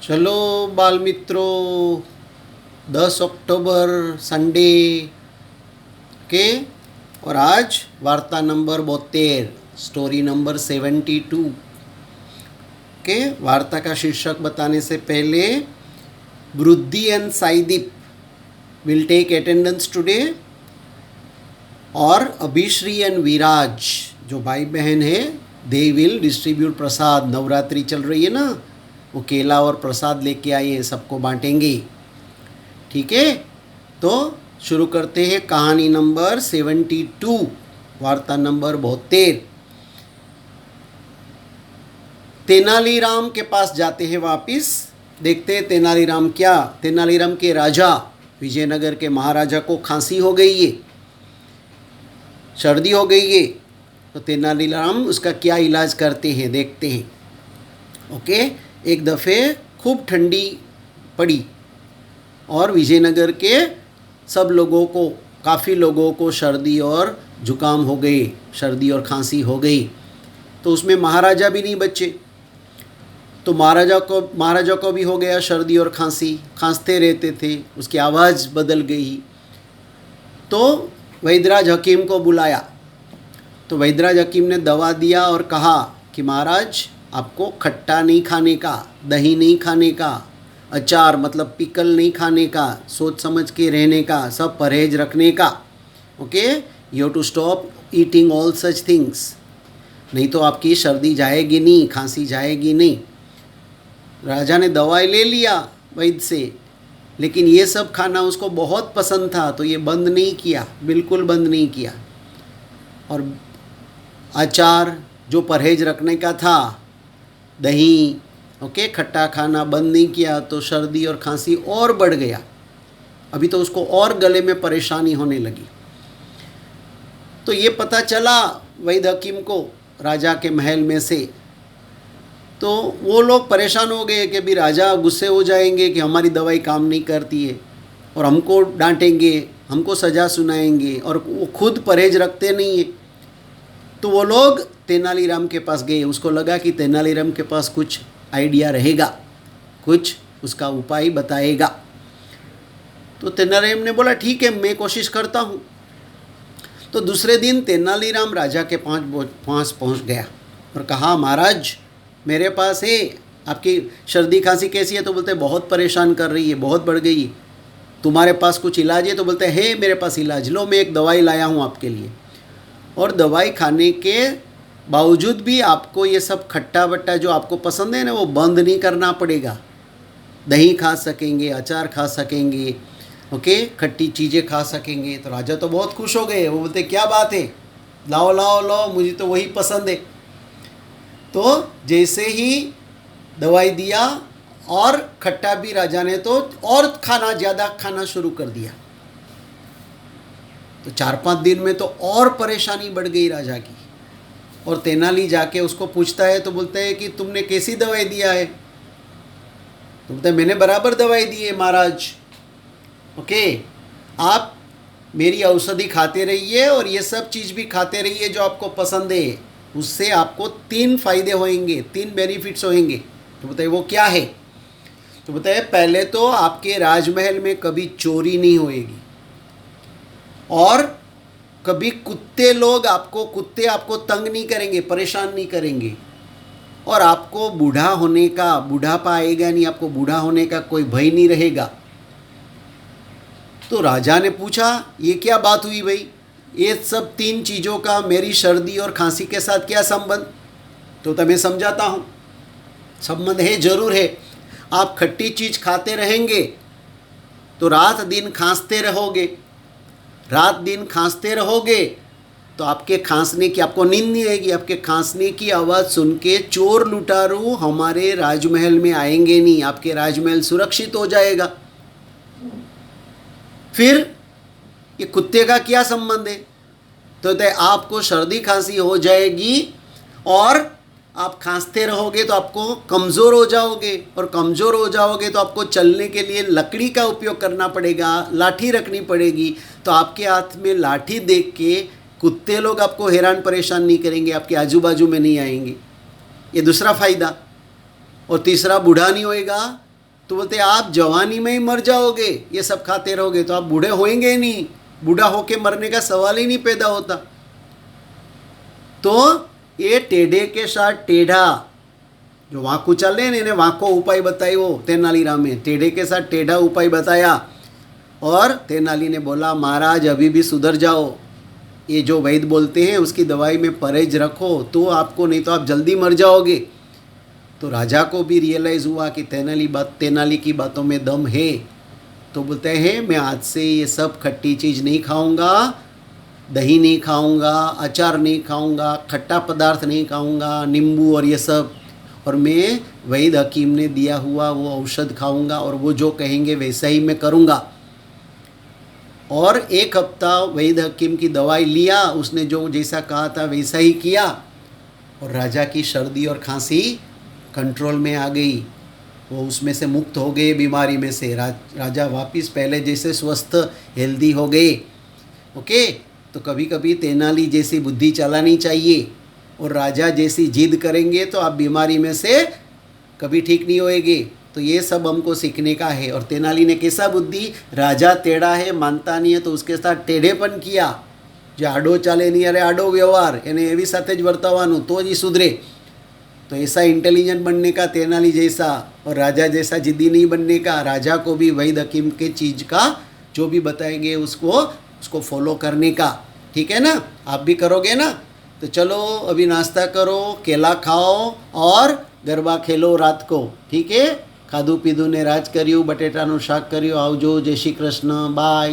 चलो बाल मित्रों, 10 अक्टूबर संडे के और आज वार्ता नंबर 72, स्टोरी नंबर 72 के वार्ता का शीर्षक बताने से पहले Vriddhi and Saideep will take attendance today और अभिश्री एंड विराज जो भाई बहन है they will distribute prasad. Navratri चल रही है ना, वो केला और प्रसाद लेके आए हैं, सबको बांटेंगे। ठीक है, तो शुरू करते हैं कहानी नंबर 72, वार्ता नंबर 72। तेनालीराम के पास जाते हैं वापिस। देखते हैं तेनालीराम क्या, तेनालीराम के राजा विजयनगर के महाराजा को खांसी हो गई है, सर्दी हो गई है, तो तेनालीराम उसका क्या इलाज करते हैं देखते हैं। ओके, एक दफ़े खूब ठंडी पड़ी और विजयनगर के सब लोगों को, काफ़ी लोगों को सर्दी और जुकाम हो गए, सर्दी और खांसी हो गई। तो उसमें महाराजा भी नहीं बचे, तो महाराजा को भी हो गया सर्दी और खांसी, खांसते रहते थे, उसकी आवाज़ बदल गई। तो वैद्यराज हकीम को बुलाया, तो वैद्यराज हकीम ने दवा दिया और कहा कि महाराज आपको खट्टा नहीं खाने का, दही नहीं खाने का, अचार मतलब पिकल नहीं खाने का, सोच समझ के रहने का, सब परहेज रखने का। Okay, you have to stop eating all such things, नहीं तो आपकी सर्दी जाएगी नहीं, खांसी जाएगी नहीं। राजा ने दवाई ले लिया वैद्य से, लेकिन ये सब खाना उसको बहुत पसंद था, तो ये बंद नहीं किया, बिल्कुल बंद नहीं किया। और अचार जो परहेज रखने का था, दही, ओके, खट्टा खाना बंद नहीं किया, तो सर्दी और खांसी और बढ़ गया। अभी तो उसको और गले में परेशानी होने लगी। तो ये पता चला वैद्य हकीम को राजा के महल में से, तो वो लोग परेशान हो गए कि भी राजा गुस्से हो जाएंगे कि हमारी दवाई काम नहीं करती है और हमको डांटेंगे, हमको सज़ा सुनाएंगे, और वो खुद परहेज रखते नहीं है। तो वो लोग तेनालीराम के पास गए, उसको लगा कि तेनालीराम के पास कुछ आइडिया रहेगा, कुछ उसका उपाय बताएगा। तो तेनालीराम ने बोला ठीक है, मैं कोशिश करता हूँ। तो दूसरे दिन तेनालीराम राजा के पास पहुँच गया और कहा महाराज मेरे पास है, आपकी सर्दी खांसी कैसी है? तो बोलते बहुत परेशान कर रही है, बहुत बढ़ गई, तुम्हारे पास कुछ इलाज है? तो बोलते है मेरे पास इलाज, लो मैं एक दवाई लाया हूँ आपके लिए। और दवाई खाने के बावजूद भी आपको ये सब खट्टा वट्टा जो आपको पसंद है ना, वो बंद नहीं करना पड़ेगा। दही खा सकेंगे, अचार खा सकेंगे, ओके, खट्टी चीज़ें खा सकेंगे। तो राजा तो बहुत खुश हो गए, वो बोलते क्या बात है, लाओ लाओ लाओ, मुझे तो वही पसंद है। तो जैसे ही दवाई दिया और खट्टा भी राजा ने तो और खाना, ज़्यादा खाना शुरू कर दिया। तो 4-5 दिन में तो और परेशानी बढ़ गई राजा की। और तेनाली जाके उसको पूछता है, तो बोलते हैं कि तुमने कैसी दवाई दिया है? तो बोलते हैं मैंने बराबर दवाई दी है महाराज। ओके, आप मेरी औषधि खाते रहिए और ये सब चीज़ भी खाते रहिए जो आपको पसंद है, उससे आपको 3 फायदे होंगे, 3 बेनिफिट्स होंगे। तो बताइए वो क्या है? तो बताइए पहले तो आपके राजमहल में कभी चोरी नहीं होएगी, और कभी कुत्ते आपको तंग नहीं करेंगे, परेशान नहीं करेंगे, और आपको बुढ़ापा आएगा नहीं, आपको बूढ़ा होने का कोई भय नहीं रहेगा। तो राजा ने पूछा ये क्या बात हुई भाई, ये सब 3 चीज़ों का मेरी सर्दी और खांसी के साथ क्या संबंध? तो मैं समझाता हूँ, संबंध है, ज़रूर है। आप खट्टी चीज़ खाते रहेंगे तो रात दिन खांसते रहोगे, तो आपके खांसने की, आपको नींद नहीं आएगी, आपके खांसने की आवाज़ सुन के चोर लुटारू हमारे राजमहल में आएंगे नहीं, आपके राजमहल सुरक्षित हो जाएगा। फिर ये कुत्ते का क्या संबंध है? तो आपको सर्दी खांसी हो जाएगी और आप खांसते रहोगे तो आपको कमज़ोर हो जाओगे, और कमज़ोर हो जाओगे तो आपको चलने के लिए लकड़ी का उपयोग करना पड़ेगा, लाठी रखनी पड़ेगी। तो आपके हाथ में लाठी देख के कुत्ते लोग आपको हैरान परेशान नहीं करेंगे, आपके आजू बाजू में नहीं आएंगे। ये दूसरा फ़ायदा। और तीसरा, बूढ़ा नहीं होएगा, तो बोलते आप जवानी में ही मर जाओगे, ये सब खाते रहोगे तो आप बूढ़े होएंगे ही नहीं, बूढ़ा होके मरने का सवाल ही नहीं पैदा होता। तो ये टेढ़े के साथ टेढ़ा, जो वाकू चले ने वाको उपाय बतायो तेनालीराम में, टेढ़े के साथ टेढ़ा उपाय बताया। और तेनाली ने बोला महाराज अभी भी सुधर जाओ, ये जो वैद्य बोलते हैं उसकी दवाई में परहेज रखो तो आपको, नहीं तो आप जल्दी मर जाओगे। तो राजा को भी रियलाइज़ हुआ कि तेनाली की बातों में दम है। तो बोलते हैं मैं आज से ये सब खट्टी चीज़ नहीं खाऊंगा, दही नहीं खाऊंगा, अचार नहीं खाऊंगा, खट्टा पदार्थ नहीं खाऊंगा, नींबू और ये सब, और मैं वैद्य हकीम ने दिया हुआ वो औषध खाऊंगा और वो जो कहेंगे वैसा ही मैं करूंगा। और 1 हफ्ता वैद्य हकीम की दवाई लिया, उसने जो जैसा कहा था वैसा ही किया और राजा की सर्दी और खांसी कंट्रोल में आ गई, वो उसमें से मुक्त हो गए बीमारी में से। राजा वापस पहले जैसे स्वस्थ हेल्दी हो गए। ओके, तो कभी कभी तेनाली जैसी बुद्धि चलानी चाहिए, और राजा जैसी जिद करेंगे तो आप बीमारी में से कभी ठीक नहीं होएंगे। तो ये सब हमको सीखने का है। और तेनाली ने कैसा बुद्धि, राजा टेढ़ा है मानता नहीं है तो उसके साथ टेढ़ेपन किया, जो आडो चाले नहीं अरे आडो व्यवहार, એને એવી સાથે જ વર્તવાનું તો જ સુધરે। तो ऐसा इंटेलिजेंट बनने का तेनाली जैसा, और राजा जैसा जिद्दी नहीं बनने का। राजा को भी वैद्य हकीम के चीज़ का जो भी बताएंगे उसको फॉलो करने का। ठीक है ना, आप भी करोगे ना। तो चलो अभी नाश्ता करो, केला खाओ और गरबा खेलो रात को। ठीक है, खाधू पीधू ने राज कर्યું, बटेटाનું શાક કર્યું। આવજો, જય શ્રી કૃષ્ણ, બાય।